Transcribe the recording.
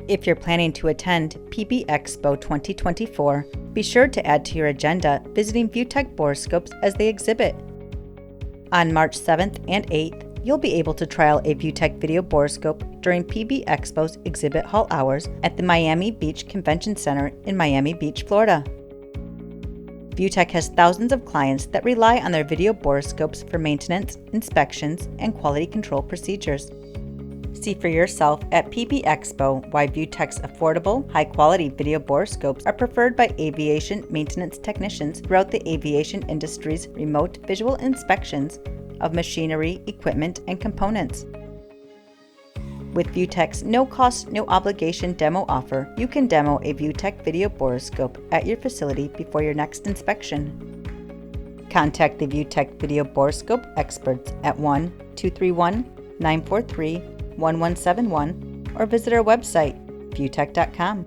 If you're planning to attend PBEXPO 2024, be sure to add to your agenda visiting ViewTech Borescopes as they exhibit. On March 7th and 8th, you'll be able to trial a ViewTech video borescope during PBEXPO's exhibit hall hours at the Miami Beach Convention Center in Miami Beach, Florida. ViewTech has thousands of clients that rely on their video borescopes for maintenance, inspections, and quality control procedures. See for yourself at PBEXPO why ViewTech's affordable, high-quality video borescopes are preferred by aviation maintenance technicians throughout the aviation industry's remote visual inspections of machinery, equipment, and components. With ViewTech's no-cost, no-obligation demo offer, you can demo a ViewTech video borescope at your facility before your next inspection. Contact the ViewTech video borescope experts at 1-231-943-1171 or visit our website, viewtech.com.